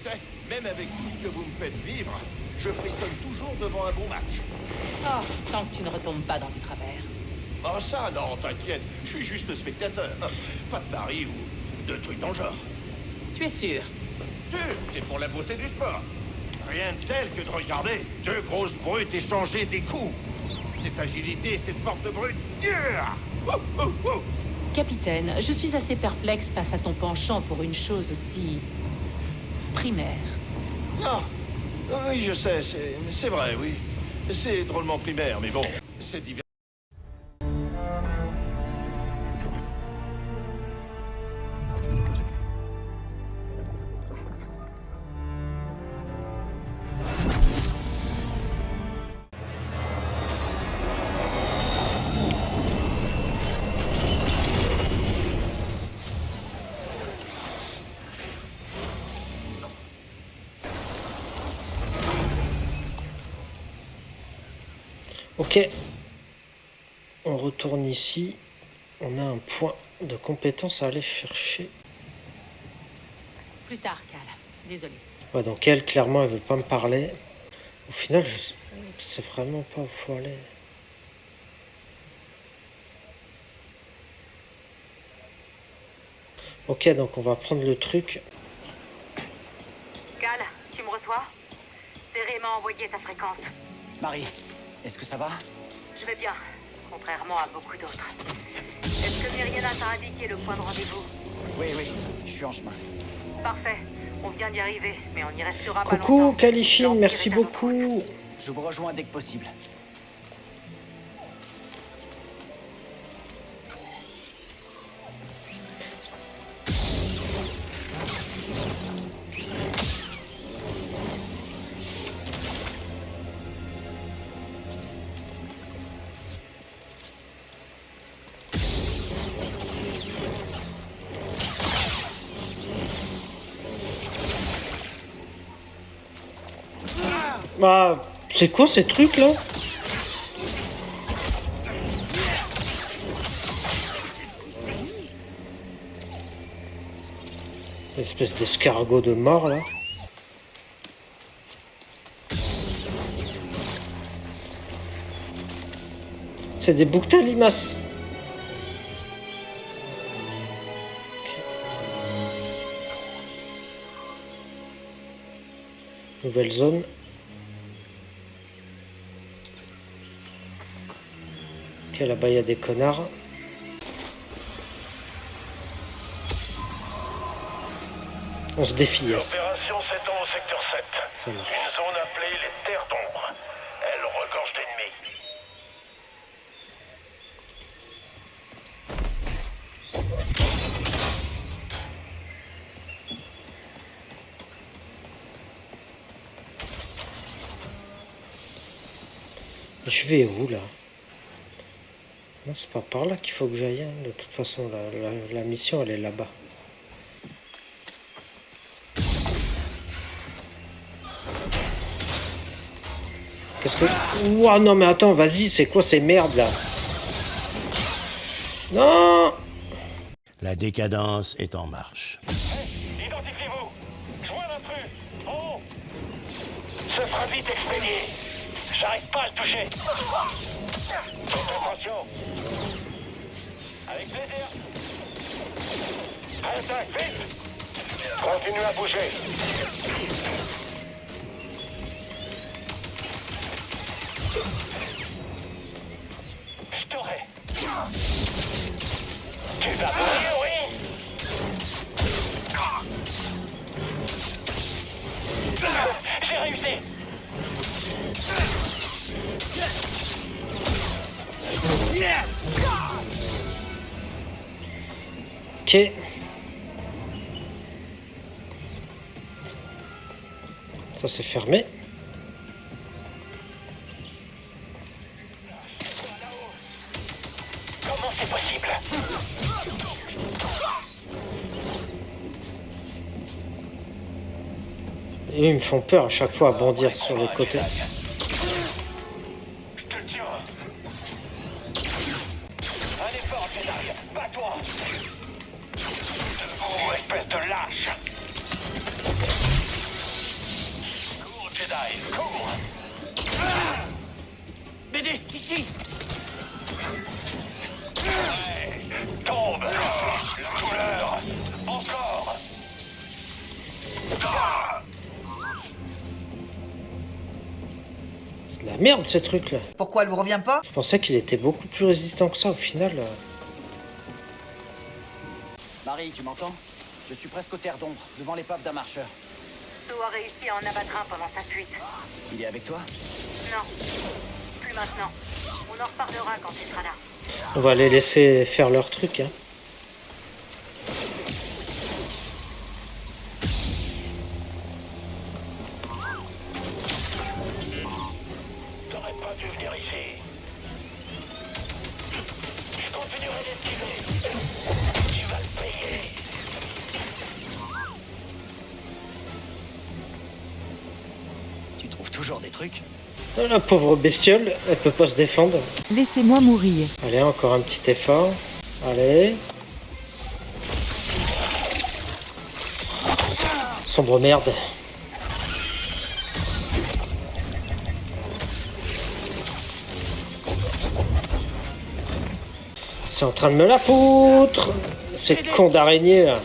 sais, même avec tout ce que vous me faites vivre, je frissonne toujours devant un bon match. Oh, tant que tu ne retombes pas dans tes travers. Oh ça, non, t'inquiète, je suis juste spectateur. Pas de pari ou de trucs dans le genre. Tu es sûr? Sûr, c'est pour la beauté du sport. Rien de tel que de regarder deux grosses brutes échanger des coups. Cette agilité, cette force brute. Yeah! Wouh, wouh, wouh! Capitaine, je suis assez perplexe face à ton penchant pour une chose aussi... primaire. Non. Oui, je sais, c'est vrai, oui. C'est drôlement primaire, mais bon, c'est divers. Ok. On retourne ici. On a un point de compétence à aller chercher. Plus tard, Cal. Désolé. Ouais, donc elle, clairement, elle veut pas me parler. Au final, je sais vraiment pas où faut aller. Ok, donc on va prendre le truc. Cal, tu me reçois? Céré m'a envoyé ta fréquence. Marie, est-ce que ça va? Je vais bien, contrairement à beaucoup d'autres. Est-ce que Myriana t'a indiqué le point de rendez-vous? Oui, je suis en chemin. Parfait, on vient d'y arriver, mais on y restera pas Coucou, longtemps. Kalishin, L'Empire merci est à nos beaucoup. Je vous rejoins dès que possible. Ah, c'est quoi ces trucs là? Espèce d'escargot de mort là. C'est des bouquetins limaces. Nouvelle zone. Ok, là-bas il y a des connards. On se défie. Yes. L'opération s'étend au secteur 7. Ça marche. Une zone appelée les Terres d'Ombre. Elle regorge d'ennemis. Je vais où là? Non, c'est pas par là qu'il faut que j'aille. Hein. De toute façon, la mission elle est là-bas. Qu'est-ce que... Ouah, non mais attends, vas-y, c'est quoi ces merdes là? Non! La décadence est en marche. Identifiez-vous. Joins l'intrus. En haut. Ce sera vite expédié. J'arrive pas à le toucher. Attention. Avec plaisir. Attaque, vite. Continuez à bouger. Je t'aurai. Tu vas mourir, oui. J'ai réussi. Ok. Ça c'est fermé. Comment c'est possible? Et ils me font peur à chaque fois à bondir sur les côtés. Je te tiens. Un effort, Jedi. Bats-toi. Debout, espèce de lâche. Jedi, cours! BD, ici! Ouais, tombe! La douleur! Encore! Ah! C'est de la merde ces trucs là. Pourquoi elle vous revient pas? Je pensais qu'il était beaucoup plus résistant que ça au final. Marie, tu m'entends? Je suis presque aux terres d'ombre, devant l'épave d'un marcheur. Sue a réussi à en abattre un pendant sa fuite. Il est avec toi? Non, plus maintenant. On en reparlera quand tu seras là. On va les laisser faire leur truc. Hein. T'aurais pas dû venir ici. Je continuerai d'estimer. Tu vas le payer. Tu trouves toujours des trucs? La pauvre bestiole, elle peut pas se défendre. Laissez-moi mourir. Allez, encore un petit effort. Allez. Sombre merde. C'est en train de me la foutre. Cette con d'araignée là.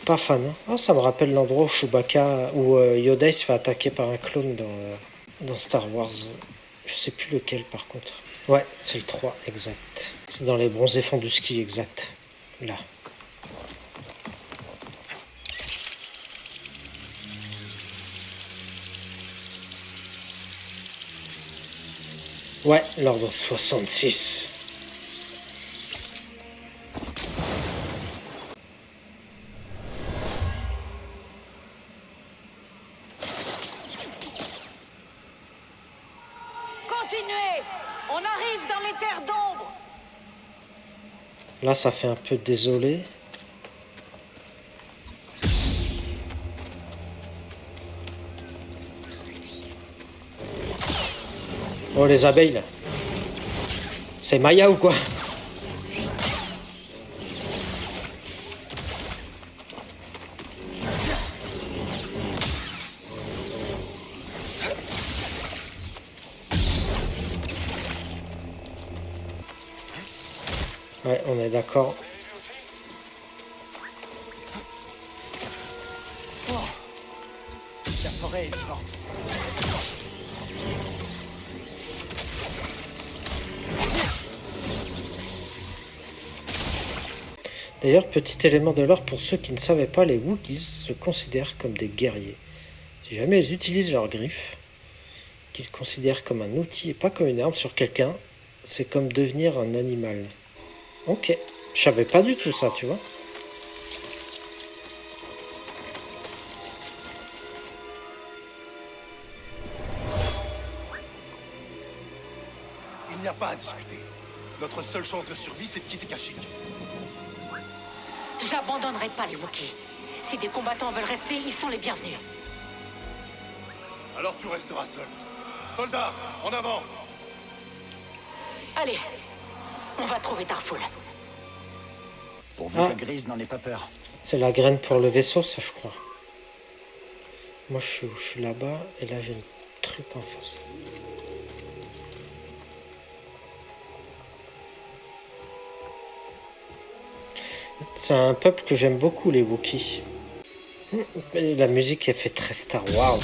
Pas fan. Hein. Ah, ça me rappelle l'endroit où Chewbacca, où Yoda il se fait attaquer par un clone dans Star Wars. Je sais plus lequel par contre. Ouais, c'est le 3, exact. C'est dans les bronzés fonds du ski, exact. Là. Ouais, l'ordre 66. Continuez! On arrive dans les terres d'ombre! Là, ça fait un peu désolé. Oh, les abeilles, là. C'est Maya ou quoi? Ouais, on est d'accord. La forêt est vivante. D'ailleurs, petit élément de lore pour ceux qui ne savaient pas, les Wookiees se considèrent comme des guerriers. Si jamais ils utilisent leurs griffes, qu'ils considèrent comme un outil et pas comme une arme sur quelqu'un, c'est comme devenir un animal. Ok, je savais pas du tout ça, tu vois. Il n'y a pas à discuter. Notre seule chance de survie, c'est de quitter Kashyyyk. J'abandonnerai pas les Wookiees. Si des combattants veulent rester, ils sont les bienvenus. Alors tu resteras seul. Soldats, en avant! Allez, on va trouver Tarful. Pourvu Ah. que Grise n'en ait pas peur. C'est la graine pour le vaisseau, ça, je crois. Moi, je suis là-bas, et là, j'ai un truc en face. C'est un peuple que j'aime beaucoup, les Wookiees. Et la musique, elle fait très Star Wars.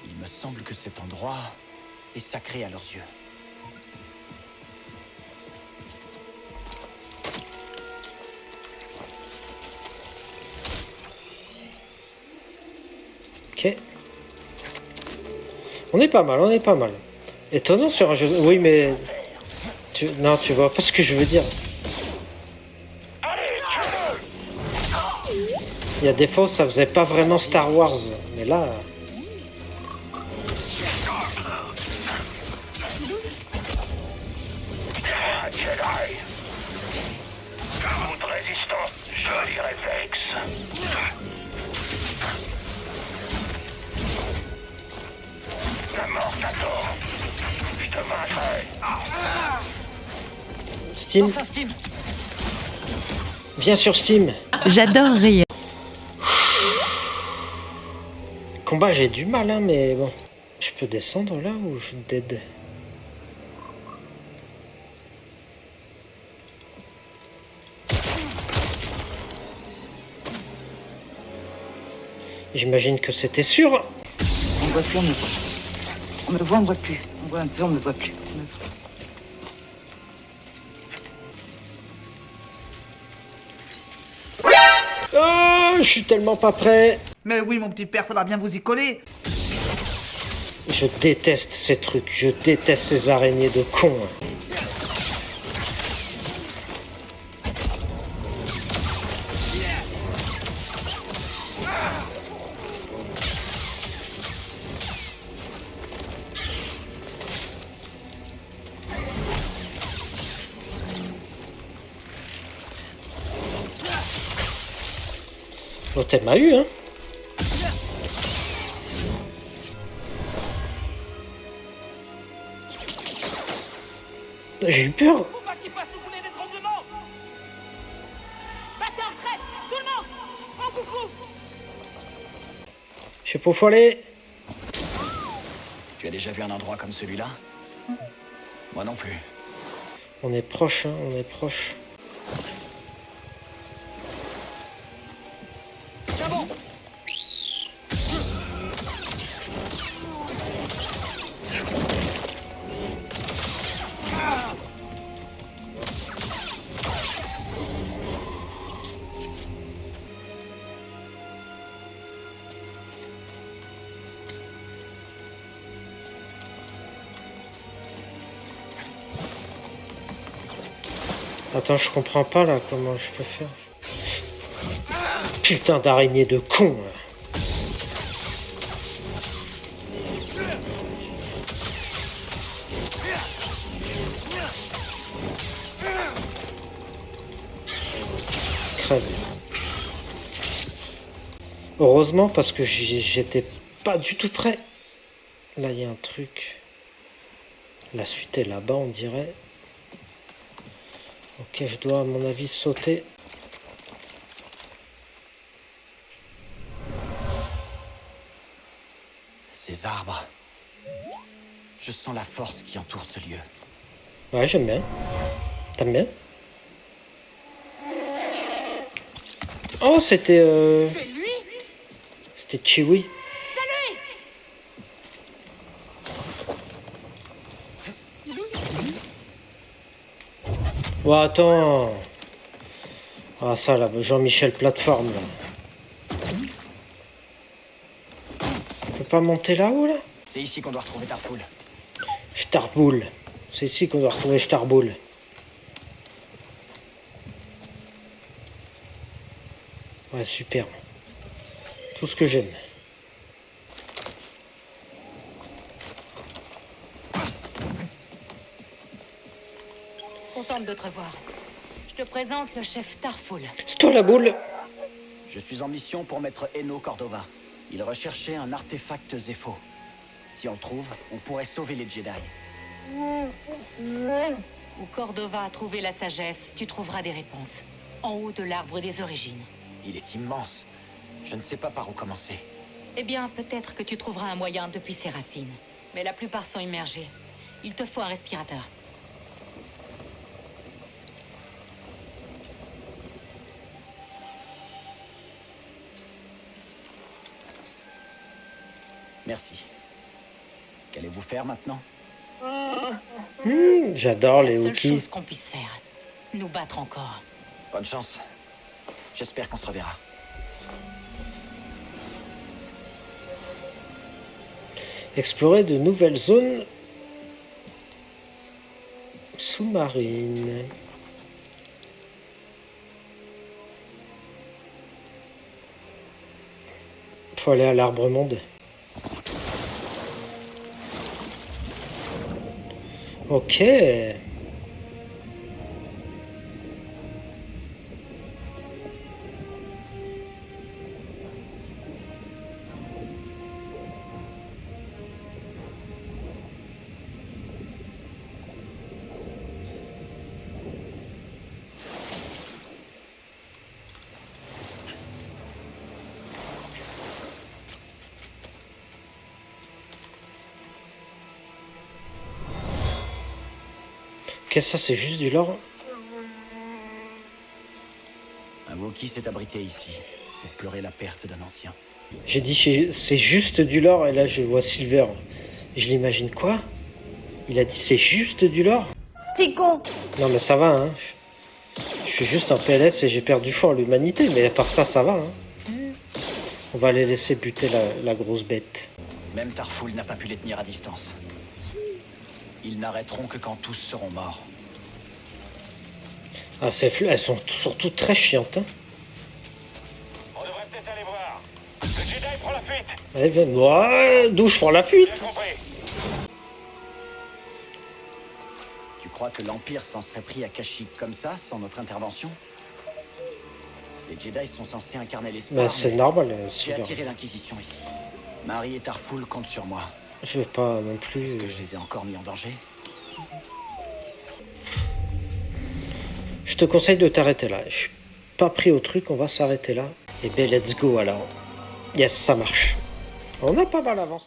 Il me semble que cet endroit est sacré à leurs yeux. Ok. On est pas mal, on est pas mal. Étonnant sur un jeu... Oui, mais... Non, tu vois pas ce que je veux dire. Il y a des fois où ça faisait pas vraiment Star Wars. Mais là... Jedi. Coup de résistance, joli réflexe. La mort t'attend. Je te vaincrai. Steam. Bien sûr Steam. J'adore rire. Combat, j'ai du mal, hein, mais bon. Je peux descendre là ou je dead? J'imagine que c'était sûr. On voit plus, on me voit. On me voit, on me voit plus. On voit un peu, on me voit plus. On me voit. Oh, je suis tellement pas prêt. Mais oui, mon petit père, faudra bien vous y coller. Je déteste ces trucs. Je déteste ces araignées de cons. Oh, t'elle m'a eu, hein. J'ai eu peur. Je sais pas où faut aller. Tu as déjà vu un endroit comme celui-là? Moi non plus. On est proche, hein, on est proche. Attends, je comprends pas là comment je peux faire. Putain d'araignée de con. Crève. Heureusement parce que j'étais pas du tout prêt. Là il y a un truc. La suite est là-bas on dirait. Ok, je dois à mon avis sauter. Ces arbres. Je sens la force qui entoure ce lieu. Ouais, j'aime bien. T'aimes bien? Oh, c'était... C'était Chewie. Ouais, attends. Ah, ça, là, Jean-Michel Plateforme, là. Je peux pas monter là-haut, là? C'est ici qu'on doit retrouver Tarfoul. Starboule. C'est ici qu'on doit retrouver Starboule. Ouais, super. Tout ce que j'aime. Contente de te revoir. Je te présente le chef Tarfoul. C'est toi la boule. Je suis en mission pour maître Eno Cordova. Il recherchait un artefact Zepho. Si on le trouve, on pourrait sauver les Jedi. Où Cordova a trouvé la sagesse, tu trouveras des réponses. En haut de l'arbre des origines. Il est immense. Je ne sais pas par où commencer. Eh bien, peut-être que tu trouveras un moyen depuis ses racines. Mais la plupart sont immergés. Il te faut un respirateur. Merci. Qu'allez-vous faire maintenant? J'adore les La seule Wookiees. chose qu'on puisse faire, nous battre encore. Bonne chance. J'espère qu'on se reverra. Explorer de nouvelles zones sous-marines. Faut aller à l'arbre monde. Ok. Ok, ça c'est juste du lore. Un Wookiee s'est abrité ici, pour pleurer la perte d'un ancien. J'ai dit c'est juste du lore et là je vois Silver. Je l'imagine quoi? Il a dit c'est juste du lore? T'es con. Non mais ça va, hein. Je suis juste en PLS et j'ai perdu foi en l'humanité, mais à part ça, ça va, hein. On va les laisser buter la grosse bête. Même Tarful n'a pas pu les tenir à distance. Ils n'arrêteront que quand tous seront morts. Ah, elles sont surtout très chiantes, hein. On devrait peut-être aller voir. Le Jedi prend la fuite. Allez, viens. Ouais, d'où je prends la fuite? Bien compris. Tu crois que l'Empire s'en serait pris à Kashyyyk comme ça, sans notre intervention? Les Jedi sont censés incarner l'espoir. Bah, c'est mais normal, j'ai Silver. attiré l'Inquisition ici. Marie et Tarful comptent sur moi. Je vais pas non plus... Est-ce que je les ai encore mis en danger? Je te conseille de t'arrêter là. Je suis pas pris au truc, on va s'arrêter là. Et ben, let's go alors. Yes, ça marche. On a pas mal avancé.